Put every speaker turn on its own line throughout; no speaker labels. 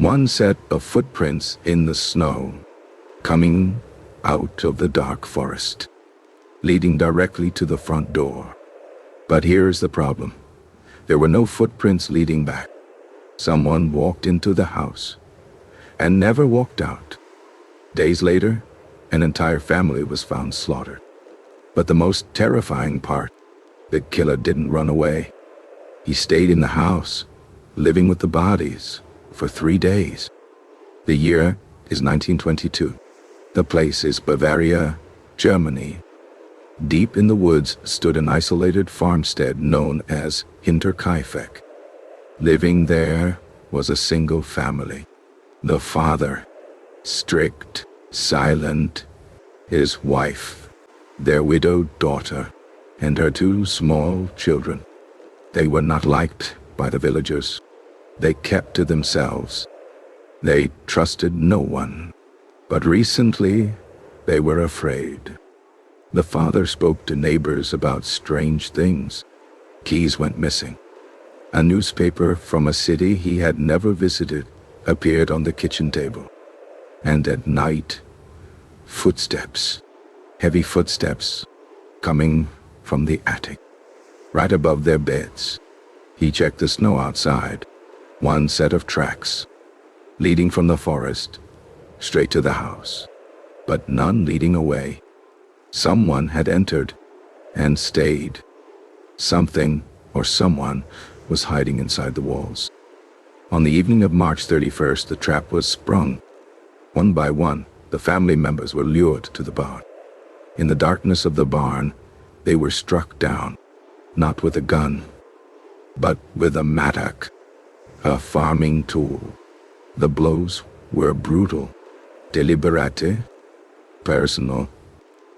One set of footprints in the snow, coming out of the dark forest, leading directly to the front door. But here's the problem. There were no footprints leading back. Someone walked into the house and never walked out. Days later, an entire family was found slaughtered. But the most terrifying part, the killer didn't run away. He stayed in the house, living with the bodies, for 3 days. The year is 1922. The place is Bavaria, Germany. Deep in the woods stood an isolated farmstead known as Hinterkaifeck. Living there was a single family. The father, strict, silent, his wife, their widowed daughter, and her 2 small children. They were not liked by the villagers. They kept to themselves. They trusted no one. But recently, they were afraid. The father spoke to neighbors about strange things. Keys went missing. A newspaper from a city he had never visited appeared on the kitchen table. And at night, footsteps, heavy footsteps, coming from the attic, right above their beds. He checked the snow outside. One set of tracks, leading from the forest, straight to the house, but none leading away. Someone had entered and stayed. Something or someone was hiding inside the walls. On the evening of March 31st, the trap was sprung. One by one, the family members were lured to the barn. In the darkness of the barn, they were struck down, not with a gun, but with a mattock, a farming tool. The blows were brutal, deliberate, personal.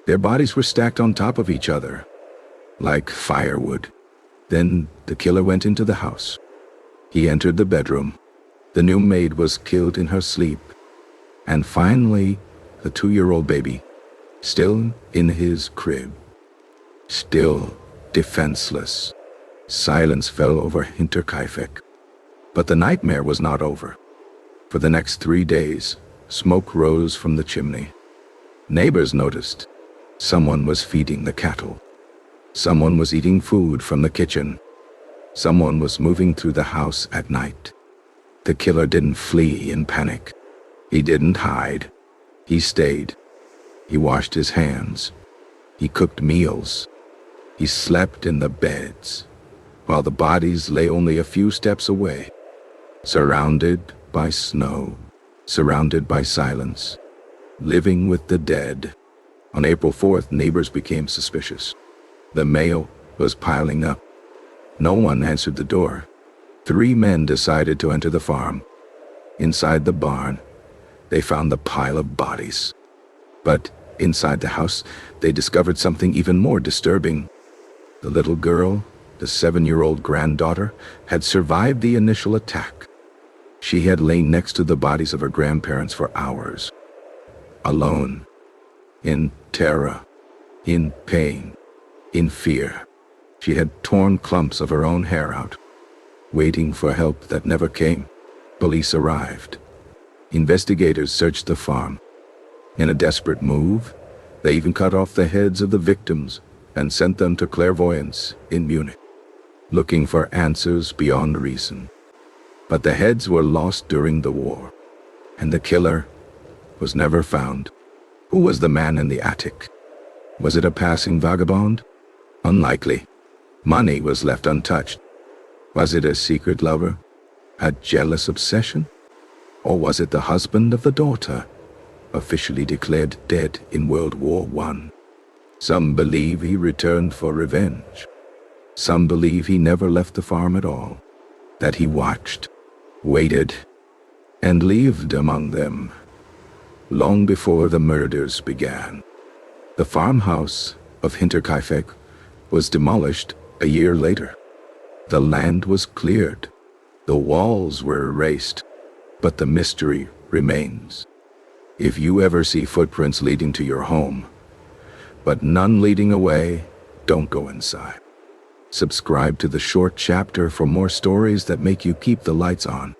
Their bodies were stacked on top of each other, like firewood. Then the killer went into the house. He entered the bedroom. The new maid was killed in her sleep. And finally, the 2-year-old baby, still in his crib, still defenseless. Silence fell over Hinterkaifeck. But the nightmare was not over. For the next 3 days, smoke rose from the chimney. Neighbors noticed. Someone was feeding the cattle. Someone was eating food from the kitchen. Someone was moving through the house at night. The killer didn't flee in panic. He didn't hide. He stayed. He washed his hands. He cooked meals. He slept in the beds, while the bodies lay only a few steps away, surrounded by snow, surrounded by silence, living with the dead. On April 4th, neighbors became suspicious. The mail was piling up. No one answered the door. 3 men decided to enter the farm. Inside the barn, they found the pile of bodies. But inside the house, they discovered something even more disturbing. The little girl, the 7-year-old granddaughter, had survived the initial attack. She had lain next to the bodies of her grandparents for hours, alone, in terror, in pain, in fear. She had torn clumps of her own hair out, waiting for help that never came. Police arrived. Investigators searched the farm. In a desperate move, they even cut off the heads of the victims and sent them to clairvoyants in Munich, looking for answers beyond reason. But the heads were lost during the war, and the killer was never found. Who was the man in the attic? Was it a passing vagabond? Unlikely. Money was left untouched. Was it a secret lover? A jealous obsession? Or was it the husband of the daughter, officially declared dead in World War I? Some believe he returned for revenge. Some believe he never left the farm at all, that he watched, waited, and lived among them long before the murders began. The farmhouse of Hinterkaifeck was demolished a year later. The land was cleared. The walls were erased, but the mystery remains. If you ever see footprints leading to your home, but none leading away, don't go inside. Subscribe to The Short Chapter for more stories that make you keep the lights on.